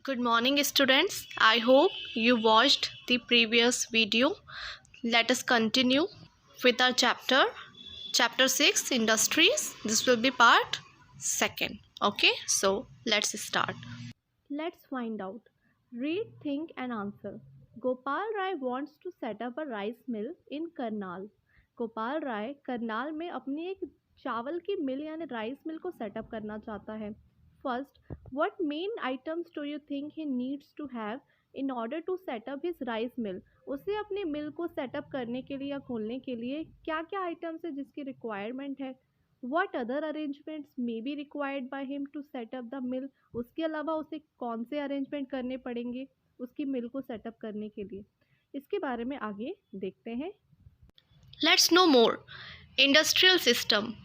Good morning, students. I hope you watched the previous video. Let us continue with our chapter 6, industries. This will be part 2. Okay, so let's start. Let's find out. Read, think and answer. Gopal Rai wants to set up a rice mill in Karnal. Gopal Rai Karnal में अपनी एक चावल की मिल यानी rice mill को setup करना चाहता है. First, what main items do you think he needs to have in order to setup his rice mill. उसे अपनी मिल को सेटअप करने के लिए या खोलने के लिए क्या क्या आइटम्स है जिसकी रिक्वायरमेंट है. What other arrangements may be required by him to setup the mill. उसके अलावा उसे कौन से अरेंजमेंट करने पड़ेंगे उसकी मिल को सेटअप करने के लिए. इसके बारे में आगे देखते हैं. Let's know more. Industrial system.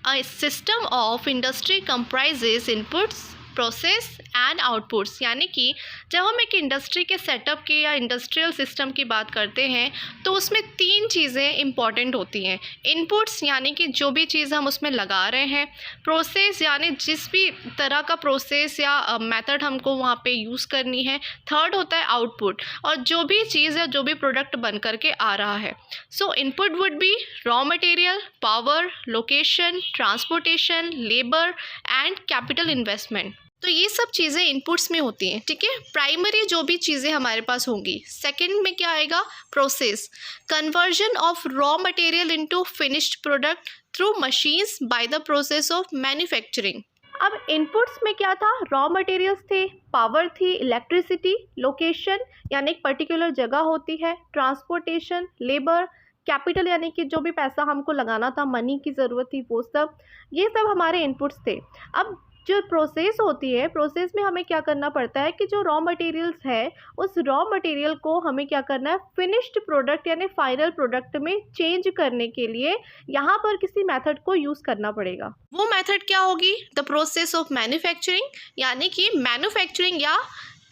A system of industry comprises inputs, process and outputs. यानी कि जब हम एक इंडस्ट्री के सेटअप की या इंडस्ट्रियल सिस्टम की बात करते हैं तो उसमें 3 चीज़ें इंपॉर्टेंट होती हैं. इनपुट्स यानी कि जो भी चीज़ हम उसमें लगा रहे हैं. प्रोसेस यानी जिस भी तरह का प्रोसेस या मेथड हमको वहाँ पे यूज़ करनी है. थर्ड होता है आउटपुट और जो भी चीज़ या जो भी प्रोडक्ट बन करके आ रहा है. सो input would be raw material, power, location, transportation, labour and capital investment. तो ये सब चीज़ें इनपुट्स में होती हैं. ठीक है, प्राइमरी जो भी चीज़ें हमारे पास होंगी. सेकंड में क्या आएगा? Process, conversion of raw material into finished product through machines by the process of manufacturing. अब इनपुट्स में क्या था? रॉ मटेरियल्स थे, पावर थी, इलेक्ट्रिसिटी, लोकेशन यानी एक पर्टिकुलर जगह होती है, ट्रांसपोर्टेशन, लेबर, कैपिटल यानी कि जो भी पैसा हमको लगाना था, मनी की ज़रूरत थी, वो सब, ये सब हमारे इनपुट्स थे. अब जो प्रोसेस होती है, प्रोसेस में हमें क्या करना पड़ता है कि जो रॉ मटेरियल्स है उस रॉ मटेरियल को हमें क्या करना है, फिनिश्ड प्रोडक्ट यानी फाइनल प्रोडक्ट में चेंज करने के लिए यहाँ पर किसी मेथड को यूज़ करना पड़ेगा. वो मेथड क्या होगी? द प्रोसेस ऑफ मैन्युफैक्चरिंग, यानी कि मैन्युफैक्चरिंग या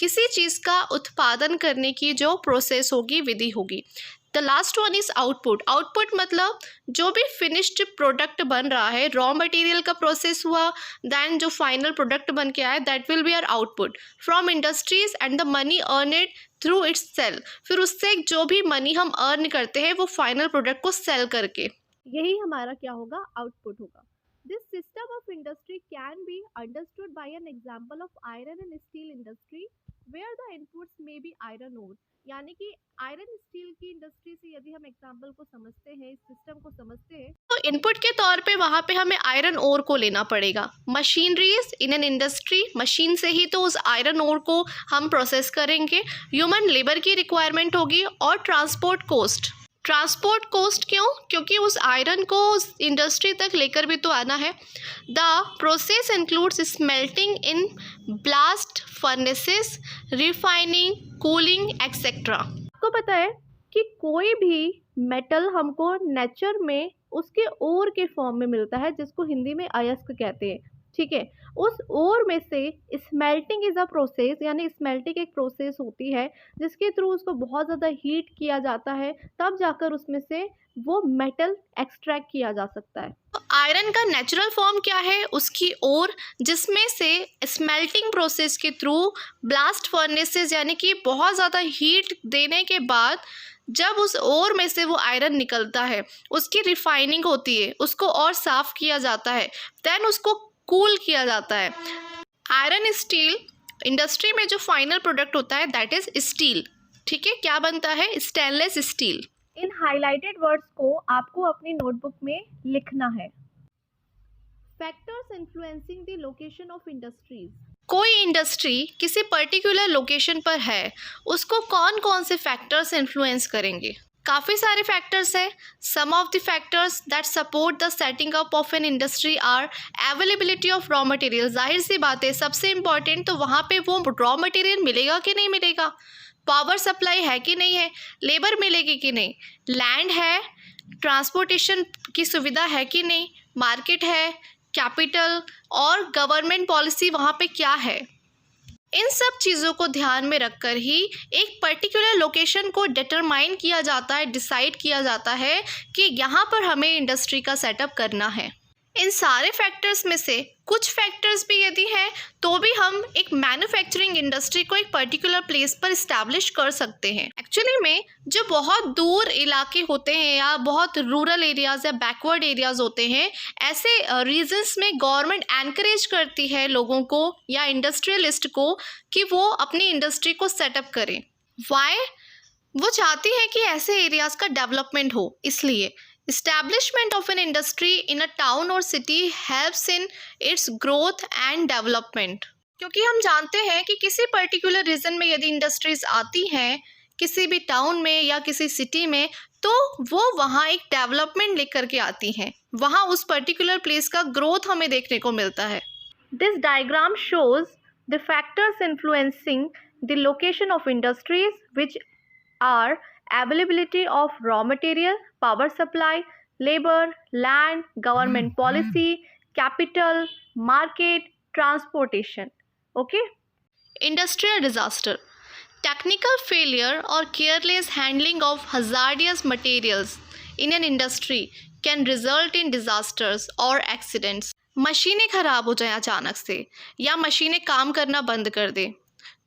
किसी चीज़ का उत्पादन करने की जो प्रोसेस होगी, विधि होगी. The last one is output. Output मतलब जो भी फिनिश्ड प्रोडक्ट बन रहा है, रॉ मटेरियल का प्रोसेस हुआ, दैन जो फाइनल प्रोडक्ट बन के आए, that will be our output from industries and the money earned through its sale. फिर उससे जो भी मनी हम अर्न करते हैं वो फाइनल प्रोडक्ट को सेल करके, यही हमारा क्या होगा? आउटपुट होगा. This system of industry can be understood by an example of iron and steel industry where the inputs may be iron ore. यानी कि आयरन स्टील की इंडस्ट्री से यदि हम एग्जाम्पल को समझते हैं, इस सिस्टम को समझते हैं, तो इनपुट के तौर पे वहाँ पे हमें आयरन ओर को लेना पड़ेगा. Machineries in an industry, machine से ही तो उस आयरन ओर को हम प्रोसेस करेंगे. ह्यूमन लेबर की रिक्वायरमेंट होगी और ट्रांसपोर्ट कोस्ट. ट्रांसपोर्ट कोस्ट क्यों? क्योंकि उस आयरन को उस इंडस्ट्री तक लेकर भी तो आना है. The process includes smelting in blast furnaces, refining, cooling etcetera. आपको पता है कि कोई भी मेटल हमको नेचर में उसके ओर के फॉर्म में मिलता है जिसको हिंदी में अयस्क कहते हैं. ठीक है, उस ओर में से स्मेल्टिंग इज़ अ प्रोसेस, यानी स्मेल्टिंग एक प्रोसेस होती है जिसके थ्रू उसको बहुत ज़्यादा हीट किया जाता है, तब जाकर उसमें से वो मेटल एक्सट्रैक्ट किया जा सकता है. तो आयरन का नेचुरल फॉर्म क्या है? उसकी ओर, जिसमें से स्मेल्टिंग प्रोसेस के थ्रू ब्लास्ट फर्नेसेस यानी कि बहुत ज़्यादा हीट देने के बाद जब उस ओर में से वो आयरन निकलता है, उसकी रिफाइनिंग होती है, उसको और साफ़ किया जाता है, देन उसको कूल किया जाता है. आयरन स्टील इंडस्ट्री में जो फाइनल प्रोडक्ट होता है दैट इज स्टील. ठीक है, क्या बनता है? Stainless steel. इन हाइलाइटेड वर्ड्स को आपको अपनी नोटबुक में लिखना है. Factors influencing the location of industries. कोई इंडस्ट्री किसी पर्टिकुलर लोकेशन पर है, उसको कौन कौन से फैक्टर्स इन्फ्लुएंस करेंगे? काफ़ी सारे फैक्टर्स हैं. Some of the factors that support the setting up of an industry are availability of raw material. जाहिर सी बात है, सबसे इम्पॉर्टेंट तो वहाँ पे वो रॉ मटेरियल मिलेगा कि नहीं मिलेगा, पावर सप्लाई है कि नहीं है, लेबर मिलेगी कि नहीं, लैंड है, ट्रांसपोर्टेशन की सुविधा है कि नहीं, मार्केट है, कैपिटल और गवर्नमेंट पॉलिसी वहाँ पे क्या है. इन सब चीज़ों को ध्यान में रखकर ही एक पर्टिकुलर लोकेशन को डिटरमाइन किया जाता है, डिसाइड किया जाता है कि यहाँ पर हमें इंडस्ट्री का सेटअप करना है. इन सारे फैक्टर्स में से कुछ फैक्टर्स भी यदि हैं तो भी हम एक मैन्युफैक्चरिंग इंडस्ट्री को एक पर्टिकुलर प्लेस पर इस्टेब्लिश कर सकते हैं। एक्चुअली में जो बहुत दूर इलाके होते हैं या बहुत रूरल एरियाज़ या बैकवर्ड एरियाज़ होते हैं, ऐसे रीजन्स में गवर्नमेंट एनकरेज करती है लोगों को या इंडस्ट्रियलिस्ट को कि वो अपनी इंडस्ट्री को सेटअप करें। वाई? वो चाहती है कि ऐसे एरियाज़ का डेवलपमेंट हो। इसलिए establishment of an industry in a town or city helps in its growth and development। क्योंकि हम जानते हैं कि किसी पर्टिकुलर रीजन में यदि इंडस्ट्रीज आती हैं किसी भी टाउन में या किसी सिटी में, तो वो वहाँ एक डेवलपमेंट लेकर के आती हैं, वहाँ उस पर्टिकुलर प्लेस का ग्रोथ हमें देखने को मिलता है। This diagram shows the factors influencing the location of industries which are availability of raw material, power supply, labor, land, government policy, capital, market, transportation. Okay? Industrial disaster. Technical failure or careless handling of hazardous materials in an industry can result in disasters or accidents. मशीनें खराब हो जाएं अचानक से या मशीनें काम करना बंद कर दें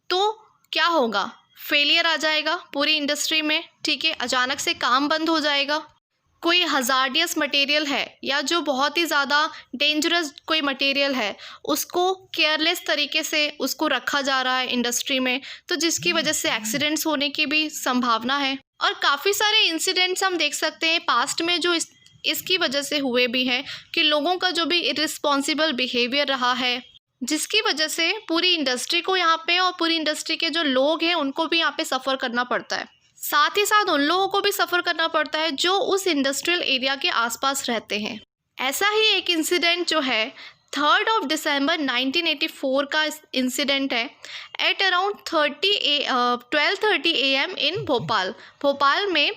तो क्या होगा? फेलियर आ जाएगा पूरी इंडस्ट्री में। ठीक है, अचानक से काम बंद हो जाएगा। कोई हज़ार्डियस मटेरियल है या जो बहुत ही ज़्यादा डेंजरस कोई मटेरियल है उसको केयरलेस तरीके से उसको रखा जा रहा है इंडस्ट्री में, तो जिसकी वजह से एक्सीडेंट्स होने की भी संभावना है। और काफ़ी सारे इंसिडेंट्स हम देख सकते हैं पास्ट में जो इसकी वजह से हुए भी हैं कि लोगों का जो भी इर्रिस्पॉन्सिबल बिहेवियर रहा है, जिसकी वजह से पूरी इंडस्ट्री को यहाँ पे और पूरी इंडस्ट्री के जो लोग हैं उनको भी यहाँ पे सफ़र करना पड़ता है। साथ ही साथ उन लोगों को भी सफ़र करना पड़ता है जो उस इंडस्ट्रियल एरिया के आसपास रहते हैं। ऐसा ही एक इंसिडेंट जो है 3 दिसंबर 1984 का इंसिडेंट है एट अराउंड 12:30 AM इन भोपाल में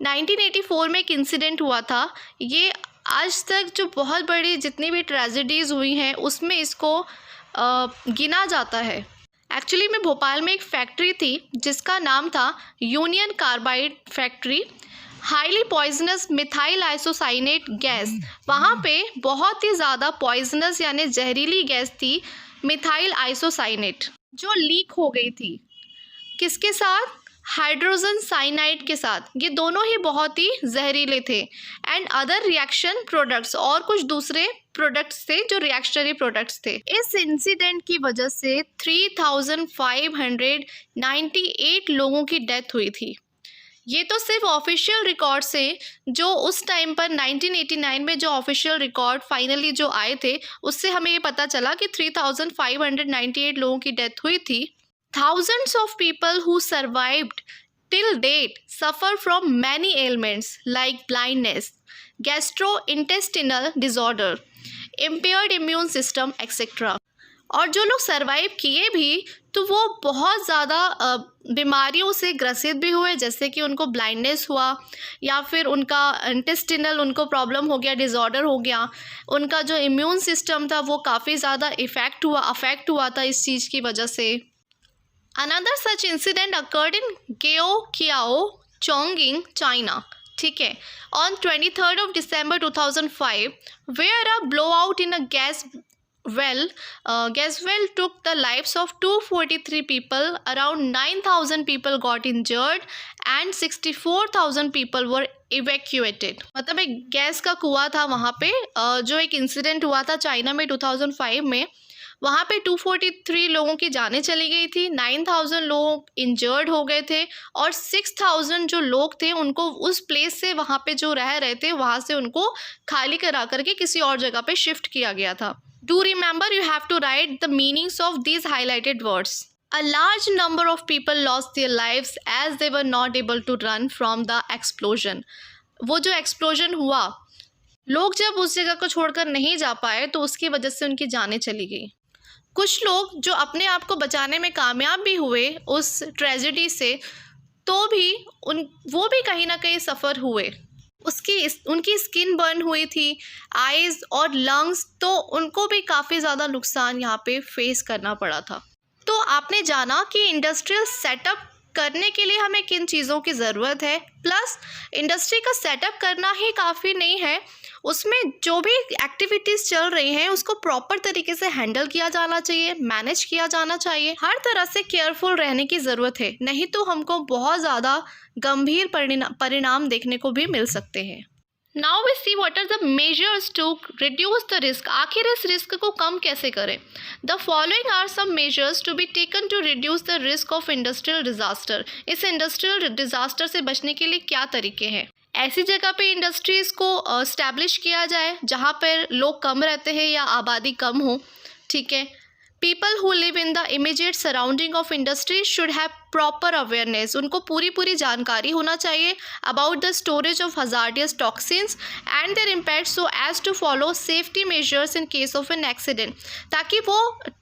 1984 में एक इंसिडेंट हुआ था। ये आज तक जो बहुत बड़ी जितनी भी ट्रेजेडीज़ हुई हैं उसमें इसको गिना जाता है। एक्चुअली में भोपाल में एक फैक्ट्री थी जिसका नाम था union carbide factory. Highly poisonous methyl isocyanate gas, वहाँ पे बहुत ही ज़्यादा पॉइजनस यानी जहरीली गैस थी मिथाइल आइसोसाइनेट, जो लीक हो गई थी। किसके साथ? हाइड्रोजन साइनाइड के साथ। ये दोनों ही बहुत ही जहरीले थे। एंड अदर रिएक्शन प्रोडक्ट्स, और कुछ दूसरे प्रोडक्ट्स थे जो रिएक्शनरी प्रोडक्ट्स थे। इस इंसिडेंट की वजह से 3598 लोगों की डेथ हुई थी। ये तो सिर्फ ऑफिशियल रिकॉर्ड से जो उस टाइम पर 1989 में जो ऑफिशियल रिकॉर्ड फाइनली जो आए थे उससे हमें ये पता चला कि 3598 लोगों की डेथ हुई थी। Thousands of people who survived till date suffer from many ailments like blindness, gastrointestinal disorder, impaired immune system, etc. और जो लोग सर्वाइव किए भी तो वो बहुत ज़्यादा बीमारियों से ग्रसित भी हुए, जैसे कि उनको ब्लाइंडनेस हुआ या फिर उनका इंटेस्टिनल उनको प्रॉब्लम हो गया, डिज़ॉर्डर हो गया। उनका जो इम्यून सिस्टम था वो काफ़ी ज़्यादा अफेक्ट हुआ था इस चीज़ की वजह से। Another such incident occurred in Gyeonggi, Chongqing, China. ठीक है, on 23 December 2005, where a blowout in a gas well took the lives of 243 people. Around 9,000 people got injured and 64,000 people were evacuated. मतलब एक गैस का कुआं था वहाँ पे, जो एक इंसिडेंट हुआ था चाइना में 2005 में। वहाँ पे 243 लोगों की जानें चली गई थी, 9,000 लोग इंजर्ड हो गए थे और 6,000 जो लोग थे उनको उस प्लेस से, वहाँ पे जो रह रहे थे वहाँ से उनको खाली करा करके किसी और जगह पे शिफ्ट किया गया था। Do remember you have to write the meanings of these highlighted words. A large number of people lost their lives as they were not able to run from the explosion. वो जो explosion हुआ, लोग जब उस जगह को छोड़कर नहीं जा पाए तो उसकी वजह से उनकी जानें चली गई। कुछ लोग जो अपने आप को बचाने में कामयाब भी हुए उस ट्रेजेडी से, तो भी वो भी कहीं ना कहीं सफ़र हुए। उनकी स्किन बर्न हुई थी, आइज़ और लंग्स, तो उनको भी काफ़ी ज़्यादा नुकसान यहाँ पे फेस करना पड़ा था। तो आपने जाना कि इंडस्ट्रियल सेटअप करने के लिए हमें किन चीज़ों की ज़रूरत है, प्लस इंडस्ट्री का सेटअप करना ही काफ़ी नहीं है, उसमें जो भी एक्टिविटीज़ चल रही हैं उसको प्रॉपर तरीके से हैंडल किया जाना चाहिए, मैनेज किया जाना चाहिए, हर तरह से केयरफुल रहने की ज़रूरत है, नहीं तो हमको बहुत ज़्यादा गंभीर परिणाम देखने को भी मिल सकते हैं। Now we see what are the measures to reduce the risk. आखिर इस रिस्क को कम कैसे करें? The following are some measures to be taken to reduce the risk of industrial disaster. इस इंडस्ट्रियल डिजास्टर से बचने के लिए क्या तरीके हैं? ऐसी जगह पे इंडस्ट्रीज़ को इस्टेब्लिश किया जाए जहाँ पर लोग कम रहते हैं या आबादी कम हो, ठीक है। People who live in the immediate surrounding of industry should have proper awareness. उनको पूरी जानकारी होना चाहिए about the storage of hazardous toxins and their impact so as to follow safety measures in case of an accident, ताकि वो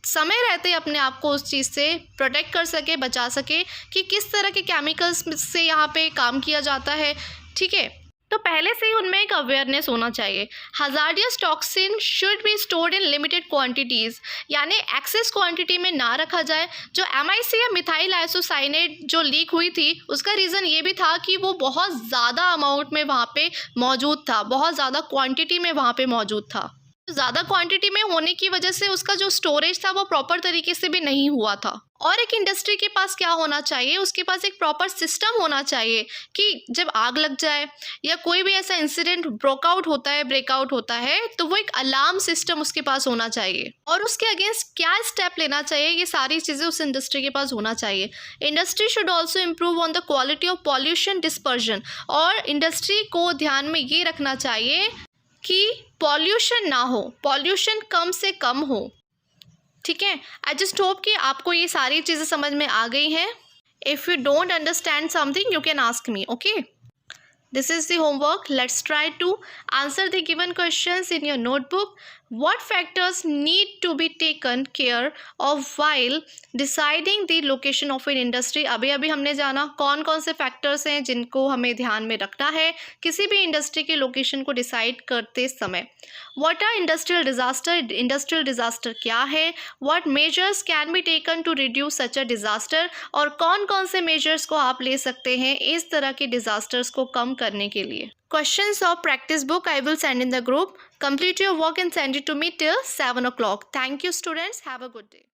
समय रहते अपने आप को उस चीज़ से प्रोटेक्ट कर सके, बचा सके कि किस तरह के केमिकल्स से यहाँ पे काम किया जाता है, ठीक है। तो पहले से ही उनमें एक अवेयरनेस होना चाहिए। Hazardous toxin should be stored in limited quantities, यानी एक्सेस क्वांटिटी में ना रखा जाए। जो MIC या मिथाइल आइसोसाइनेट जो लीक हुई थी उसका रीज़न ये भी था कि वो बहुत ज़्यादा अमाउंट में वहाँ पे मौजूद था, बहुत ज़्यादा क्वांटिटी में वहाँ पे मौजूद था। ज़्यादा क्वांटिटी में होने की वजह से उसका जो स्टोरेज था वो प्रॉपर तरीके से भी नहीं हुआ था। और एक इंडस्ट्री के पास क्या होना चाहिए, उसके पास एक प्रॉपर सिस्टम होना चाहिए कि जब आग लग जाए या कोई भी ऐसा इंसिडेंट ब्रेकआउट होता है तो वो एक अलार्म सिस्टम उसके पास होना चाहिए और उसके अगेंस्ट क्या स्टेप लेना चाहिए, ये सारी चीज़ें उस इंडस्ट्री के पास होना चाहिए। Industry should also improve on the quality of pollution dispersion, और इंडस्ट्री को ध्यान में ये रखना चाहिए कि पॉल्यूशन ना हो, पॉल्यूशन कम से कम हो, ठीक है। आई जस्ट होप कि आपको ये सारी चीज़ें समझ में आ गई हैं। If you don't understand something you can ask me, okay. This is the homework. Let's try to answer the given questions in your notebook. What factors need to be taken care of while deciding the location of an industry? अभी हमने जाना कौन कौन से factors हैं जिनको हमें ध्यान में रखना है किसी भी इंडस्ट्री की लोकेशन को डिसाइड करते समय। What are industrial disaster? Industrial disaster क्या है? What measures can be taken to reduce such a disaster? और कौन कौन से मेजर्स को आप ले सकते हैं इस तरह के डिजास्टर्स को कम करने के लिए। Questions of practice book I will send in the group. Complete your work and send it to me till 7 o'clock. Thank you students. Have a good day.